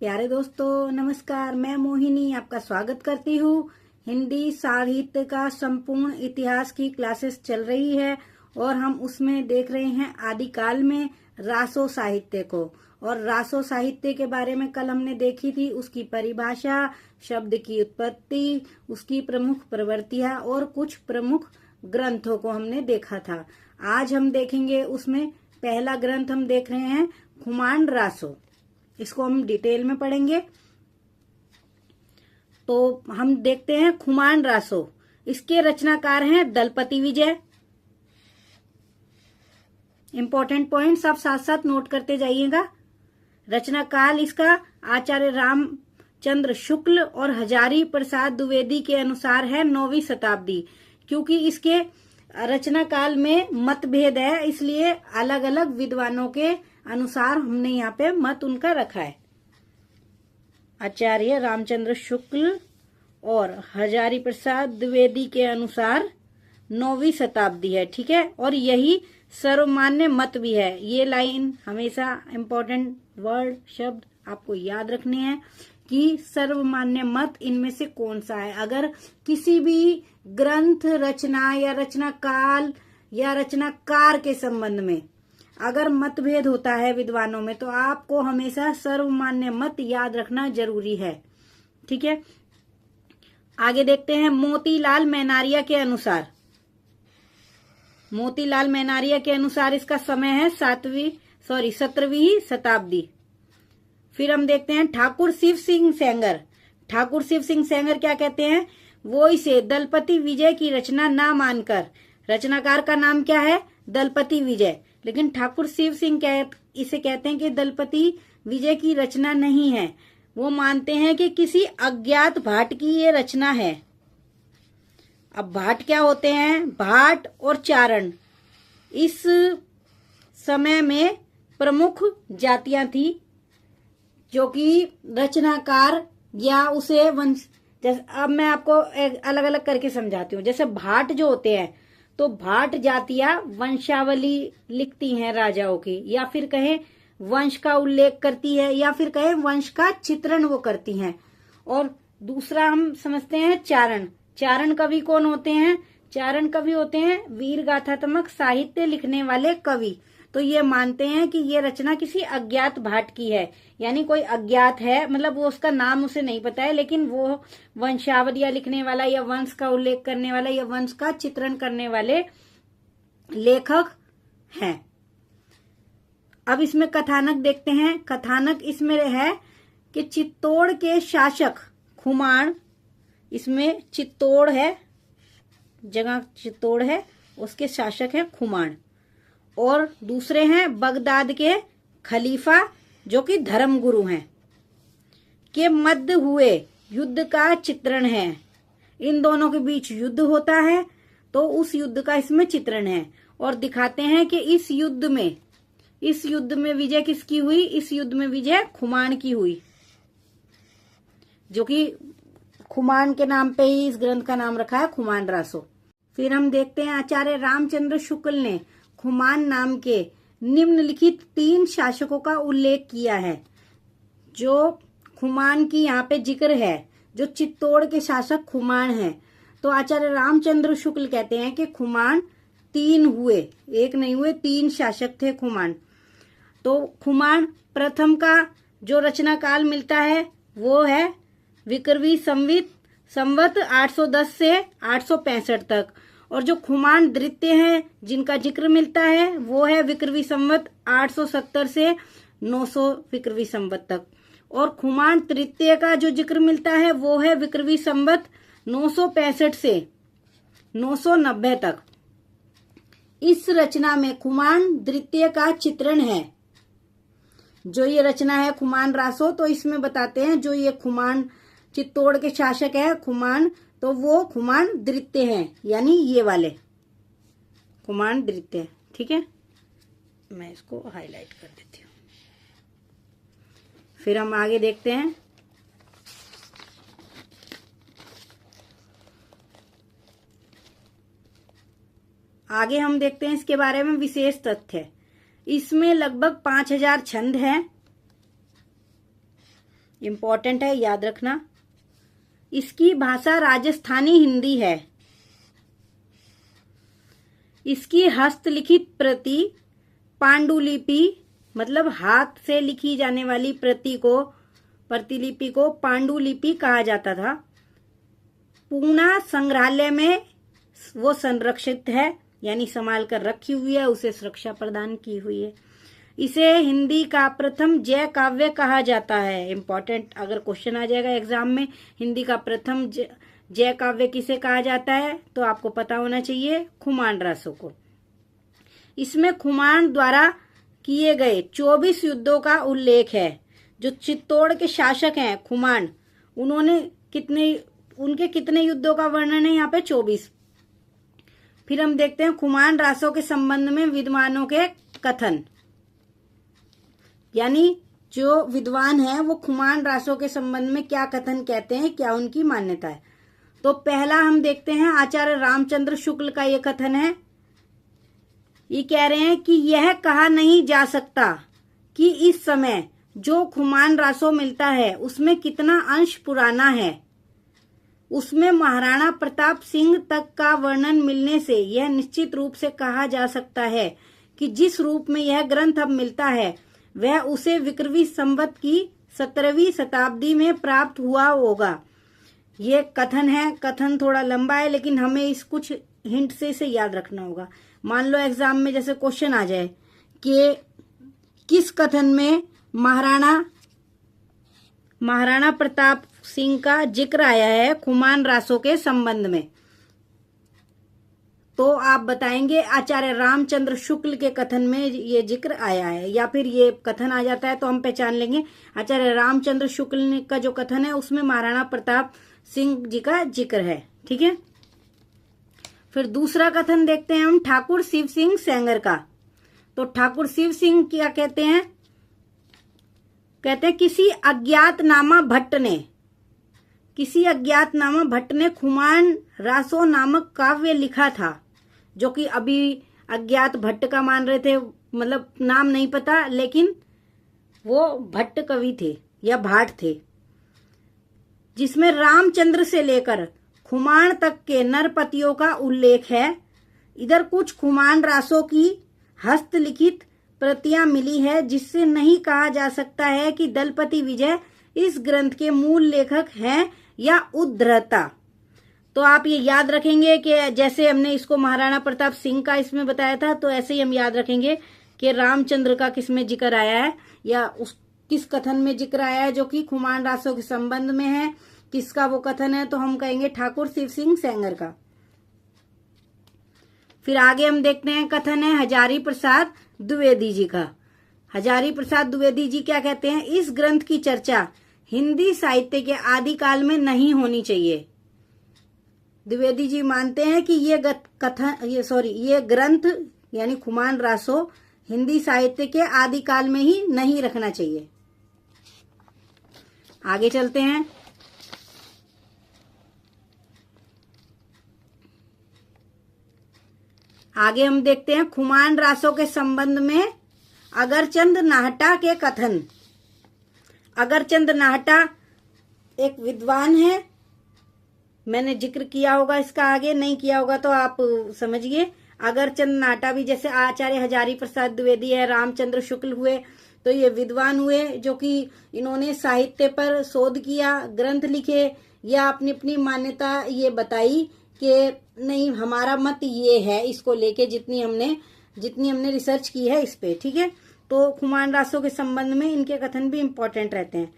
प्यारे दोस्तों नमस्कार। मैं मोहिनी आपका स्वागत करती हूँ। हिंदी साहित्य का संपूर्ण इतिहास की क्लासेस चल रही है और हम उसमें देख रहे हैं आदिकाल में रासो साहित्य को। और रासो साहित्य के बारे में कल हमने देखी थी, उसकी परिभाषा, शब्द की उत्पत्ति, उसकी प्रमुख प्रवृत्तियां और कुछ प्रमुख ग्रंथों को हमने देखा था। आज हम देखेंगे उसमें पहला ग्रंथ हम देख रहे हैं खुमान रासो। इसको हम डिटेल में पढ़ेंगे। तो हम देखते हैं खुमान रासो। इसके रचनाकार हैं दलपति विजय। इंपॉर्टेंट पॉइंट्स आप साथ साथ नोट करते जाइएगा। रचनाकाल इसका आचार्य रामचंद्र शुक्ल और हजारी प्रसाद द्विवेदी के अनुसार है 9वीं शताब्दी। क्योंकि इसके रचनाकाल में मतभेद है, इसलिए अलग अलग विद्वानों के अनुसार हमने यहाँ पे मत उनका रखा है। आचार्य रामचंद्र शुक्ल और हजारी प्रसाद द्विवेदी के अनुसार 9वीं शताब्दी है, ठीक है। और यही सर्वमान्य मत भी है। ये लाइन हमेशा इंपॉर्टेंट वर्ड शब्द आपको याद रखने हैं कि सर्वमान्य मत इनमें से कौन सा है। अगर किसी भी ग्रंथ रचना या रचनाकाल या रचनाकार के संबंध में अगर मतभेद होता है विद्वानों में, तो आपको हमेशा सर्वमान्य मत याद रखना जरूरी है, ठीक है। आगे देखते हैं मोतीलाल मैनारिया के अनुसार। मोतीलाल मैनारिया के अनुसार इसका समय है 17वीं शताब्दी। फिर हम देखते हैं ठाकुर शिव सिंह सेंगर। ठाकुर शिव सिंह सेंगर क्या कहते हैं? वो इसे दलपति विजय की रचना ना मानकर, रचनाकार का नाम क्या है? दलपति विजय, लेकिन ठाकुर शिव सिंह इसे कहते हैं कि दलपति विजय की रचना नहीं है। वो मानते हैं कि किसी अज्ञात भाट की ये रचना है। अब भाट क्या होते हैं? भाट और चारण इस समय में प्रमुख जातियां थी, जो कि रचनाकार या उसे वंश, जैसे अब मैं आपको अलग अलग करके समझाती हूँ। जैसे भाट जो होते हैं, तो भाट जातियां वंशावली लिखती हैं राजाओं की, या फिर कहें वंश का उल्लेख करती है, या फिर कहें वंश का चित्रण वो करती हैं। और दूसरा हम समझते हैं चारण। चारण कवि कौन होते हैं? चारण कवि होते हैं वीर गाथात्मक साहित्य लिखने वाले कवि। तो ये मानते हैं कि ये रचना किसी अज्ञात भाट की है, यानी कोई अज्ञात है, मतलब वो उसका नाम उसे नहीं पता है, लेकिन वो वंशावलियां लिखने वाला या वंश का उल्लेख करने वाला या वंश का चित्रण करने वाले लेखक हैं। अब इसमें कथानक देखते हैं। कथानक इसमें है कि चित्तौड़ के शासक खुमान, इसमें चित्तौड़ है, जगह चित्तौड़ है, उसके शासक है खुमान। और दूसरे हैं बगदाद के खलीफा, जो कि धर्मगुरु हैं, के मध्य हुए युद्ध का चित्रण है। इन दोनों के बीच युद्ध होता है, तो उस युद्ध का इसमें चित्रण है। और दिखाते हैं कि इस युद्ध में विजय किसकी हुई? इस युद्ध में विजय खुमान की हुई, जो कि खुमान के नाम पे ही इस ग्रंथ का नाम रखा है खुमान रासो। फिर हम देखते हैं आचार्य रामचंद्र शुक्ल ने खुमान नाम के निम्नलिखित 3 शासकों का उल्लेख किया है। जो खुमान की यहाँ पे जिक्र है, जो चित्तौड़ के शासक खुमान हैं, तो आचार्य रामचंद्र शुक्ल कहते हैं कि खुमान 3 हुए, एक नहीं हुए, 3 शासक थे खुमान। तो खुमान प्रथम का जो रचना काल मिलता है वो है विक्रमी संवत 810 से 865 तक। और जो खुमान द्वितीय हैं जिनका जिक्र मिलता है वो है विक्रमी संवत 870 से 900 विक्रमी संवत तक। और खुमान तृतीय का जो जिक्र मिलता है वो है विक्रमी संवत 965 से 990 तक। इस रचना में खुमान द्वितीय का चित्रण है। जो ये रचना है खुमान रासो, तो इसमें बताते हैं जो ये खुमान चित्तौड़ के शासक है खुमान, तो वो खुमान द्वितीय हैं, यानी ये वाले खुमान द्वितीय, ठीक है। मैं इसको हाईलाइट कर देती हूँ। फिर हम आगे देखते हैं। आगे हम देखते हैं इसके बारे में विशेष तथ्य। इसमें लगभग 5000 छंद हैं। इंपॉर्टेंट है, याद रखना। इसकी भाषा राजस्थानी हिंदी है। इसकी हस्तलिखित प्रति पांडुलिपि, मतलब हाथ से लिखी जाने वाली प्रतिलिपि को पांडुलिपि कहा जाता था। पूना संग्रहालय में वो संरक्षित है, यानी संभाल कर रखी हुई है, उसे सुरक्षा प्रदान की हुई है। इसे हिंदी का प्रथम जय काव्य कहा जाता है। इंपॉर्टेंट, अगर क्वेश्चन आ जाएगा एग्जाम में, हिंदी का प्रथम जय काव्य किसे कहा जाता है, तो आपको पता होना चाहिए खुमान रासो को। इसमें खुमान द्वारा किए गए 24 युद्धों का उल्लेख है। जो चित्तौड़ के शासक हैं खुमान, उनके कितने युद्धों का वर्णन है यहाँ पे? 24। फिर हम देखते हैं खुमान रासो के संबंध में विद्वानों के कथन, यानी जो विद्वान है वो खुमान रासो के संबंध में क्या कथन कहते हैं, क्या उनकी मान्यता है। तो पहला हम देखते हैं आचार्य रामचंद्र शुक्ल का ये कथन है। ये कह रहे हैं कि यह कहा नहीं जा सकता कि इस समय जो खुमान रासो मिलता है उसमें कितना अंश पुराना है। उसमें महाराणा प्रताप सिंह तक का वर्णन मिलने से यह निश्चित रूप से कहा जा सकता है कि जिस रूप में यह ग्रंथ अब मिलता है वह उसे विक्रमी संवत की 17वीं शताब्दी में प्राप्त हुआ होगा। ये कथन है, कथन थोड़ा लंबा है लेकिन हमें इस कुछ हिंट से इसे याद रखना होगा। मान लो एग्जाम में जैसे क्वेश्चन आ जाए कि किस कथन में महाराणा प्रताप सिंह का जिक्र आया है खुमान रासो के संबंध में, तो आप बताएंगे आचार्य रामचंद्र शुक्ल के कथन में ये जिक्र आया है, या फिर ये कथन आ जाता है तो हम पहचान लेंगे आचार्य रामचंद्र शुक्ल का जो कथन है उसमें महाराणा प्रताप सिंह जी का जिक्र है। ठीक है, फिर दूसरा कथन देखते हैं हम ठाकुर शिव सिंह सेंगर का। तो ठाकुर शिव सिंह क्या कहते हैं? कहते हैं किसी अज्ञातनामा भट्ट ने खुमान रासो नामक काव्य लिखा था, जो कि अभी अज्ञात भट्ट का मान रहे थे, मतलब नाम नहीं पता, लेकिन वो भट्ट कवि थे या भाट थे, जिसमें रामचंद्र से लेकर खुमान तक के नरपतियों का उल्लेख है। इधर कुछ खुमान रासों की हस्तलिखित प्रतियां मिली है, जिससे नहीं कहा जा सकता है कि दलपति विजय इस ग्रंथ के मूल लेखक हैं या उद्धृता। तो आप ये याद रखेंगे कि जैसे हमने इसको महाराणा प्रताप सिंह का इसमें बताया था, तो ऐसे ही हम याद रखेंगे कि रामचंद्र का किसमें जिक्र आया है या किस कथन में जिक्र आया है जो कि खुमान रासों के संबंध में है, किसका वो कथन है, तो हम कहेंगे ठाकुर शिव सिंह सेंगर का। फिर आगे हम देखते हैं कथन है हजारी प्रसाद द्विवेदी जी का। हजारी प्रसाद द्विवेदी जी क्या कहते हैं? इस ग्रंथ की चर्चा हिंदी साहित्य के आदिकाल में नहीं होनी चाहिए। द्विवेदी जी मानते हैं कि ये ग्रंथ यानी खुमान रासो हिंदी साहित्य के आदिकाल में ही नहीं रखना चाहिए। आगे चलते हैं। आगे हम देखते हैं खुमान रासो के संबंध में अगरचंद नाहटा के कथन। अगरचंद नाहटा एक विद्वान है, मैंने जिक्र किया होगा इसका, आगे नहीं किया होगा तो आप समझिए। अगरचंद नाहटा भी जैसे आचार्य हजारी प्रसाद द्विवेदी है, रामचंद्र शुक्ल हुए, तो ये विद्वान हुए जो कि इन्होंने साहित्य पर शोध किया, ग्रंथ लिखे या अपनी अपनी मान्यता ये बताई कि नहीं हमारा मत ये है, इसको लेके जितनी हमने रिसर्च की है इस पे। ठीक है, तो खुमान रासो के संबंध में इनके कथन भी इंपॉर्टेंट रहते हैं।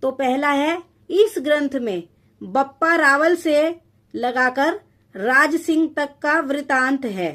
तो पहला है, इस ग्रंथ में बप्पा रावल से लगाकर राज सिंह तक का वृतांत है।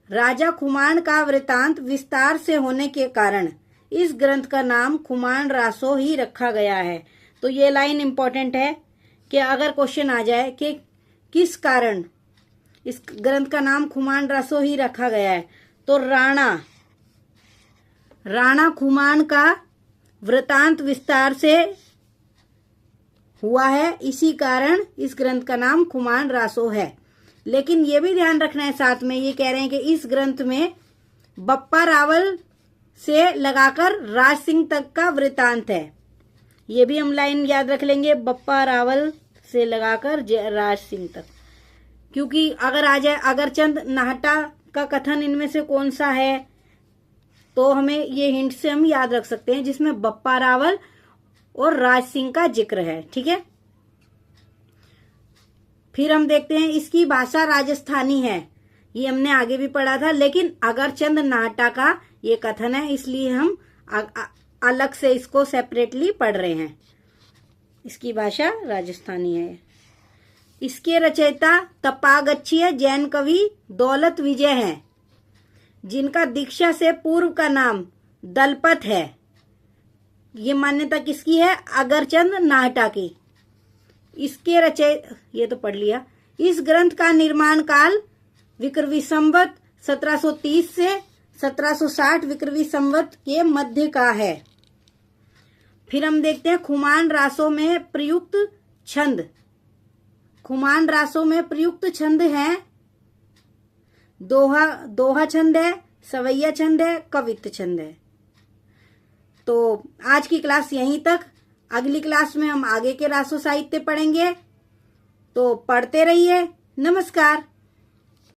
राजा खुमान का वृतांत विस्तार से होने के कारण इस ग्रंथ का नाम खुमान रासो ही रखा गया है। तो ये लाइन इंपॉर्टेंट है कि अगर क्वेश्चन आ जाए कि किस कारण इस ग्रंथ का नाम खुमान रासो ही रखा गया है, तो राणा खुमान का वृतांत विस्तार से हुआ है, इसी कारण इस ग्रंथ का नाम खुमान रासो है। लेकिन ये भी ध्यान रखना है, साथ में ये कह रहे हैं कि इस ग्रंथ में बप्पा रावल से लगाकर राज सिंह तक का वृतांत है, ये भी हम लाइन याद रख लेंगे बप्पा रावल से लगाकर जयराज सिंह तक, क्योंकि अगर आ जाए अगरचंद नाहटा का कथन इनमें से कौन सा है, तो हमें ये हिंट से हम याद रख सकते हैं जिसमें बप्पा रावल और राज सिंह का जिक्र है। ठीक है, फिर हम देखते हैं इसकी भाषा राजस्थानी है, ये हमने आगे भी पढ़ा था, लेकिन अगरचंद नाहटा का ये कथन है, इसलिए हम अलग से इसको सेपरेटली पढ़ रहे हैं। इसकी भाषा राजस्थानी है। इसके रचयिता तपागच्छीय जैन कवि दौलत विजय हैं, जिनका दीक्षा से पूर्व का नाम दलपत है। ये मान्यता किसकी है? अगरचंद नाहटा की। इसके ये तो पढ़ लिया। इस ग्रंथ का निर्माण काल विक्रमी संवत 1730 से 1760 विक्रमी संवत के मध्य का है। फिर हम देखते हैं खुमान रासों में प्रयुक्त छंद। खुमान रासों में प्रयुक्त छंद हैं दोहा छंद है, सवैया छंद है, कवित्त छंद है। तो आज की क्लास यहीं तक। अगली क्लास में हम आगे के रासो साहित्य पढ़ेंगे, तो पढ़ते रहिए। नमस्कार।